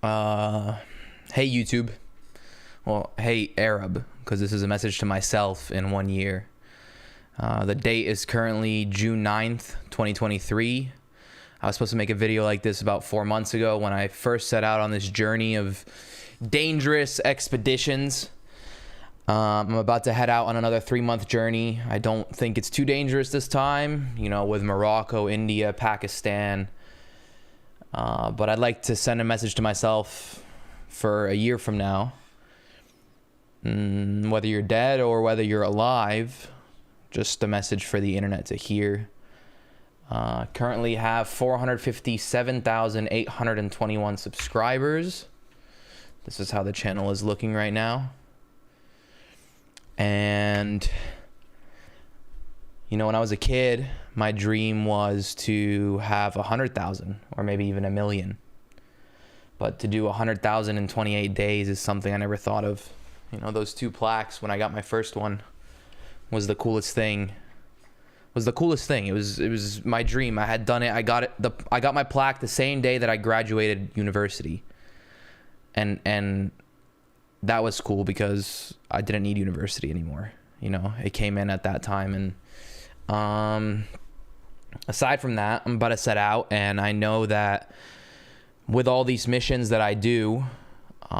Hey YouTube. Well, hey Arab, because this is a message to myself in 1 year. The date is currently June 9th, 2023. I was supposed to make a video like this about 4 months ago when I first set out on this journey of dangerous expeditions. I'm about to head out on another 3-month journey. I don't think it's too dangerous this time, you know, with Morocco, India, Pakistan. But I'd like to send a message to myself for a year from now. Whether you're dead or whether you're alive, just a message for the internet to hear. Currently have 457,821 subscribers. This is how the channel is looking right now. And, you know, when I was a kid, my dream was to have 100,000 or maybe even 1 million. But to do 100,000 in 28 days is something I never thought of. You know, those 2 plaques when I got my first one was the coolest thing. It was my dream. I had done it. I got my plaque the same day that I graduated university. And that was cool because I didn't need university anymore. You know, it came in at that time. And aside from that, I'm about to set out, and I know that with all these missions that I do,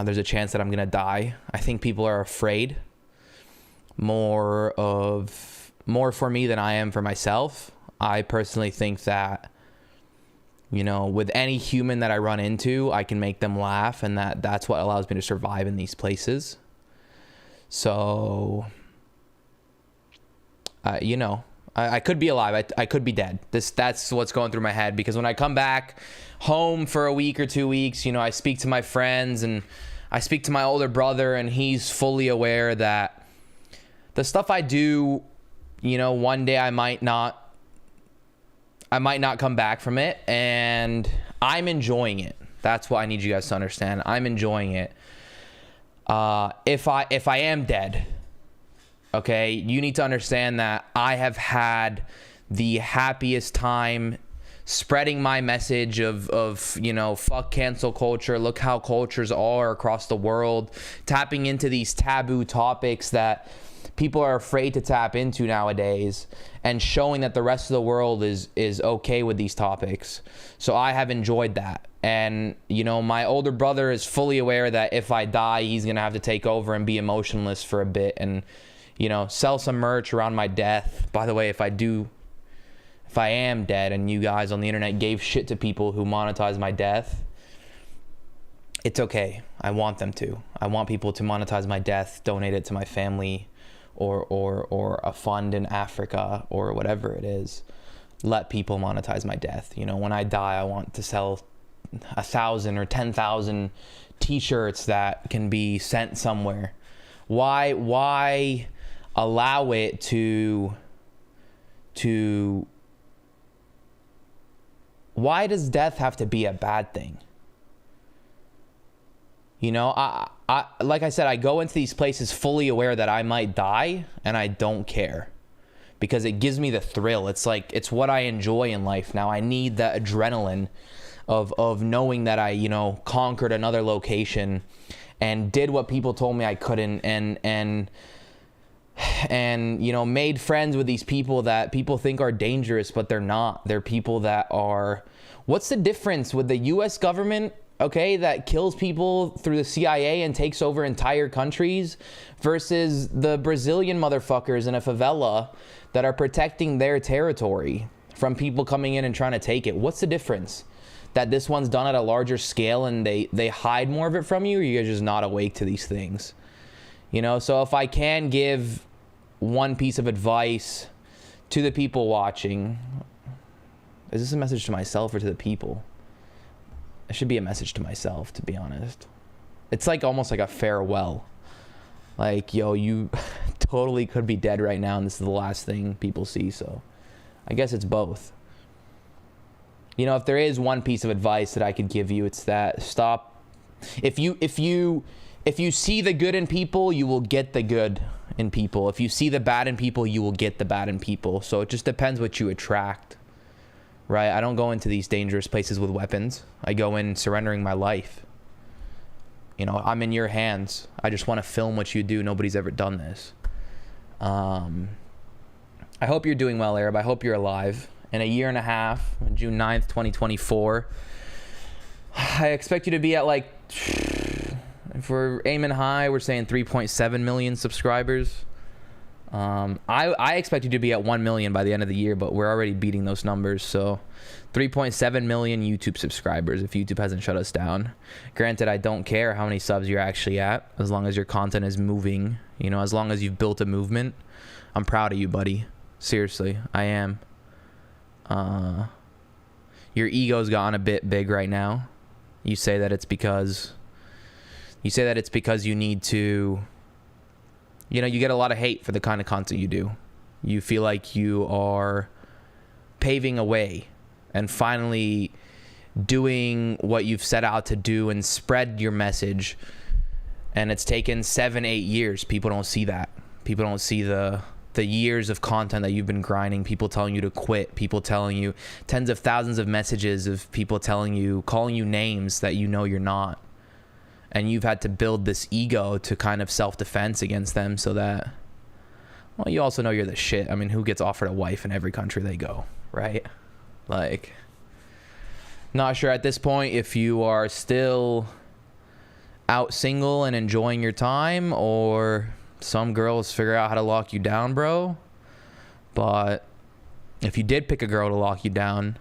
there's a chance that I'm gonna die. I think people are afraid more for me than I am for myself. I personally think that, you know, with any human that I run into, I can make them laugh, and that's what allows me to survive in these places. So, you know, I could be alive. I could be dead. That's what's going through my head, because when I come back home for a week or 2 weeks, you know, I speak to my friends and I speak to my older brother, and he's fully aware that the stuff I do, you know, one day I might not come back from it, and I'm enjoying it. That's what I need you guys to understand. I'm enjoying it. If I am dead, okay, you need to understand that I have had the happiest time spreading my message of, you know, fuck cancel culture. Look how cultures are across the world, tapping into these taboo topics that people are afraid to tap into nowadays, and showing that the rest of the world is okay with these topics. So I have enjoyed that. And, you know, my older brother is fully aware that if I die, he's gonna have to take over and be emotionless for a bit, and, you know, sell some merch around my death. By the way, if I am dead and you guys on the internet gave shit to people who monetize my death, it's okay. I want them to. I want people to monetize my death, donate it to my family, or a fund in Africa, or whatever it is. Let people monetize my death. You know, when I die, I want to sell 1,000 or 10,000 t-shirts that can be sent somewhere. Why allow it to why does death have to be a bad thing? You know, I like I said, I go into these places fully aware that I might die, and I don't care, because it gives me the thrill. It's like, it's what I enjoy in life now. I need that adrenaline of knowing that I, you know, conquered another location and did what people told me I couldn't, and you know, made friends with these people that people think are dangerous, but they're not. They're people that are, what's the difference with the US government, okay, that kills people through the CIA and takes over entire countries, versus the Brazilian motherfuckers in a favela that are protecting their territory from people coming in and trying to take it? What's the difference? That this one's done at a larger scale and they hide more of it from you, or you guys just not awake to these things? You know, so if I can give one piece of advice to the people watching, is this a message to myself or to the people? It should be a message to myself, to be honest. It's like almost like a farewell. Like, yo, you totally could be dead right now, and this is the last thing people see. So I guess it's both. You know, if there is one piece of advice that I could give you, it's that stop. If you see the good in people, you will get the good in people. If you see the bad in people, you will get the bad in people. So it just depends what you attract. right? I don't go into these dangerous places with weapons. I go in surrendering my life. You know, I'm in your hands. I just want to film what you do. Nobody's ever done this. I hope you're doing well, Arab. I hope you're alive. In a year and a half, June 9th, 2024, I expect you to be at like, if we're aiming high, we're saying 3.7 million subscribers. I expect you to be at 1 million by the end of the year, but we're already beating those numbers. So 3.7 million YouTube subscribers if YouTube hasn't shut us down. Granted, I don't care how many subs you're actually at, as long as your content is moving, you know, as long as you've built a movement. I'm proud of you, buddy. Seriously, I am. Your ego's gotten a bit big right now. You say that it's because you need to, you know, you get a lot of hate for the kind of content you do. You feel like you are paving a way and finally doing what you've set out to do and spread your message. And it's taken 7-8 years. People don't see that. People don't see the years of content that you've been grinding, people telling you to quit, people telling you tens of thousands of messages of people telling you, calling you names that you know you're not. And you've had to build this ego to kind of self-defense against them so that, well, you also know you're the shit. I mean, who gets offered a wife in every country they go, right? Like, not sure at this point if you are still out single and enjoying your time, or some girls figure out how to lock you down, bro. But if you did pick a girl to lock you down,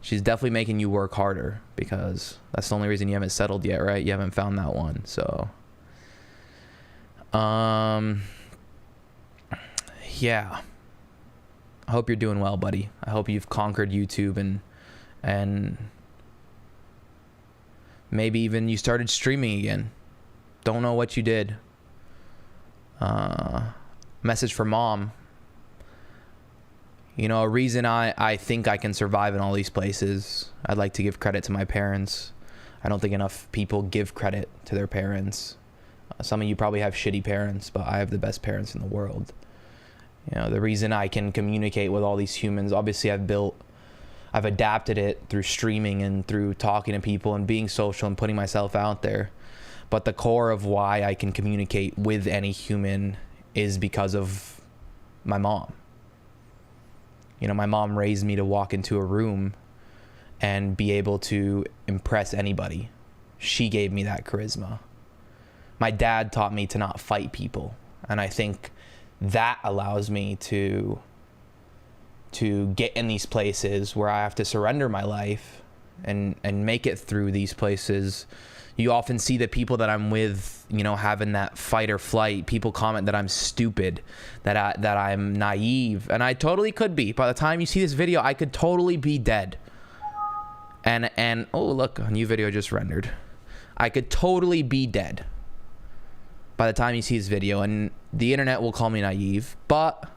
she's definitely making you work harder, because that's the only reason you haven't settled yet, right? You haven't found that one. So yeah, I hope you're doing well, buddy. I hope you've conquered YouTube and maybe even you started streaming again. Don't know what you did. Message for mom. You know, a reason I think I can survive in all these places, I'd like to give credit to my parents. I don't think enough people give credit to their parents. Some of you probably have shitty parents, but I have the best parents in the world. You know, the reason I can communicate with all these humans, obviously I've adapted it through streaming and through talking to people and being social and putting myself out there. But the core of why I can communicate with any human is because of my mom. You know, my mom raised me to walk into a room and be able to impress anybody. She gave me that charisma. My dad taught me to not fight people. And I think that allows me to get in these places where I have to surrender my life and make it through these places. You often see the people that I'm with, you know, having that fight or flight. People comment that I'm stupid, that I'm naive, and I totally could be. By the time you see this video, I could totally be dead. And oh, look, a new video just rendered. I could totally be dead by the time you see this video, and the internet will call me naive, but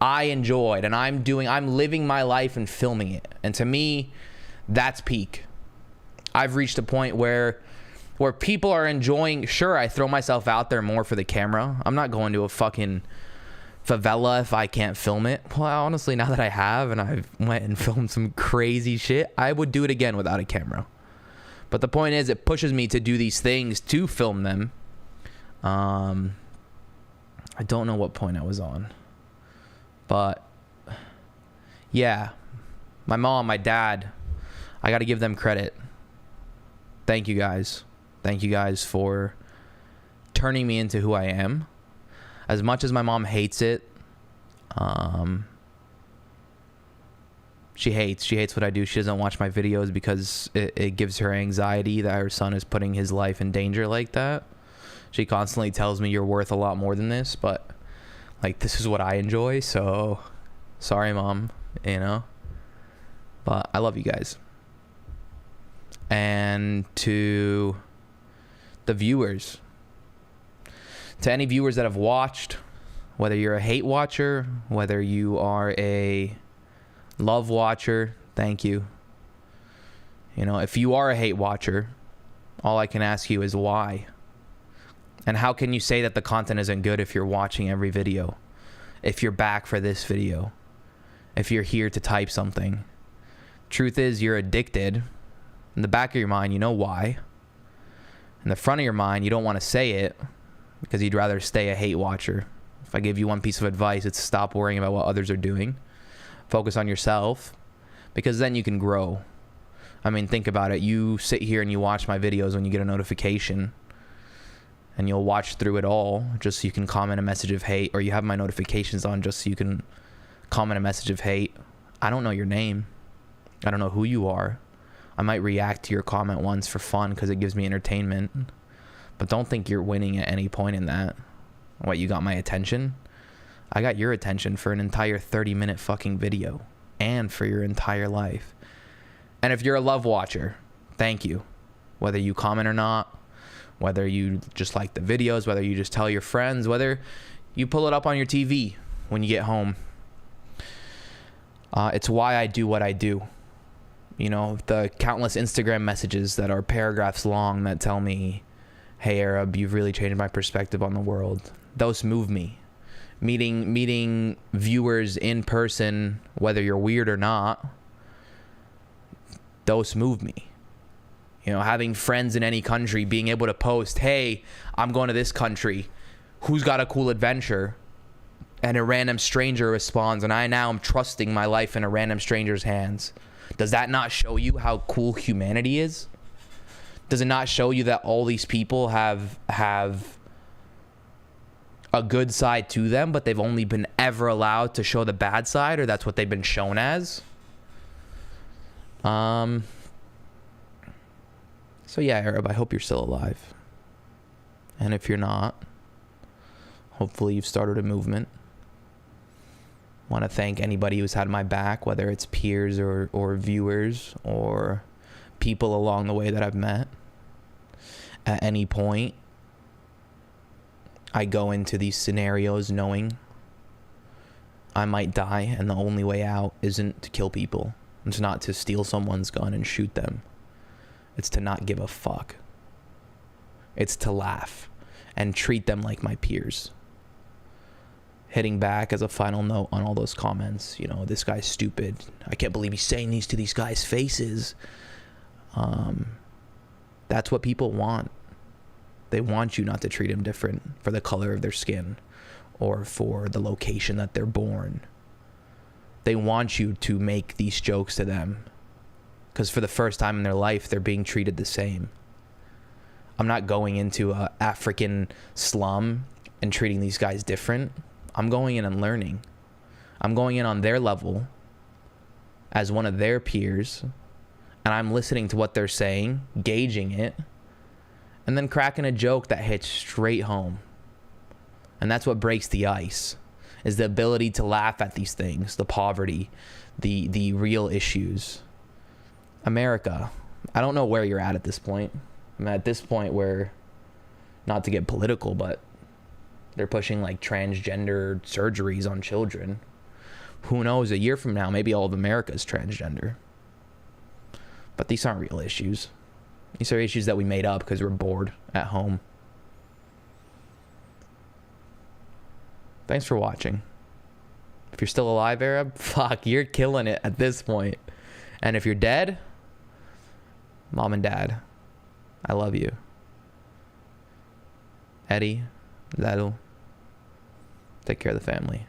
I enjoyed, and I'm living my life and filming it. And to me, that's peak. I've reached a point where people are enjoying. Sure, I throw myself out there more for the camera. I'm not going to a fucking favela if I can't film it. Well, honestly, now that I have and I've went and filmed some crazy shit, I would do it again without a camera. But the point is, it pushes me to do these things to film them. I don't know what point I was on, but yeah, my mom, my dad, I got to give them credit. Thank you guys. Thank you guys for turning me into who I am. As much as my mom hates it, she hates what I do. She doesn't watch my videos because it gives her anxiety that her son is putting his life in danger like that. She constantly tells me, you're worth a lot more than this, but like, this is what I enjoy. So sorry, mom, you know, but I love you guys. And to the viewers, to any viewers that have watched, whether you're a hate watcher, whether you are a love watcher, thank you. You know, if you are a hate watcher, all I can ask you is why? And how can you say that the content isn't good if you're watching every video? If you're back for this video? If you're here to type something? Truth is, you're addicted. In the back of your mind, you know why. In the front of your mind, you don't want to say it because you'd rather stay a hate watcher. If I give you one piece of advice, it's stop worrying about what others are doing. Focus on yourself, because then you can grow. I mean, think about it. You sit here and you watch my videos when you get a notification, and you'll watch through it all just so you can comment a message of hate, or you have my notifications on just so you can comment a message of hate. I don't know your name. I don't know who you are. I might react to your comment once for fun because it gives me entertainment, but don't think you're winning at any point in that. What, you got my attention? I got your attention for an entire 30-minute fucking video, and for your entire life. And if you're a love watcher, thank you. Whether you comment or not, whether you just like the videos, whether you just tell your friends, whether you pull it up on your TV when you get home. It's why I do what I do. You know, the countless Instagram messages that are paragraphs long that tell me, hey, Arab, you've really changed my perspective on the world. Those move me. Meeting viewers in person, whether you're weird or not, those move me. You know, having friends in any country, being able to post, hey, I'm going to this country. Who's got a cool adventure? And a random stranger responds, and I now am trusting my life in a random stranger's hands. Does that not show you how cool humanity is? Does it not show you that all these people have a good side to them, but they've only been ever allowed to show the bad side, or that's what they've been shown as? So yeah, Arab, I hope you're still alive. And if you're not, hopefully you've started a movement. Want to thank anybody who's had my back, whether it's peers or viewers or people along the way that I've met. At any point, I go into these scenarios knowing I might die, and the only way out isn't to kill people. It's not to steal someone's gun and shoot them. It's to not give a fuck. It's to laugh and treat them like my peers. Hitting back as a final note on all those comments, you know, this guy's stupid. I can't believe he's saying these to these guys' faces. That's what people want. They want you not to treat them different for the color of their skin or for the location that they're born. They want you to make these jokes to them because for the first time in their life, they're being treated the same. I'm not going into an African slum and treating these guys different. I'm going in and learning. I'm going in on their level as one of their peers, and I'm listening to what they're saying, gauging it, and then cracking a joke that hits straight home. And that's what breaks the ice, is the ability to laugh at these things, the poverty, the real issues. America, I don't know where you're at this point. I'm at this point where, not to get political, but they're pushing like transgender surgeries on children. Who knows, a year from now, maybe all of America is transgender. But these aren't real issues. These are issues that we made up because we're bored at home. Thanks for watching. If you're still alive, Arab, fuck, you're killing it at this point. And if you're dead, Mom and Dad, I love you. Eddie, Zadul, take care of the family.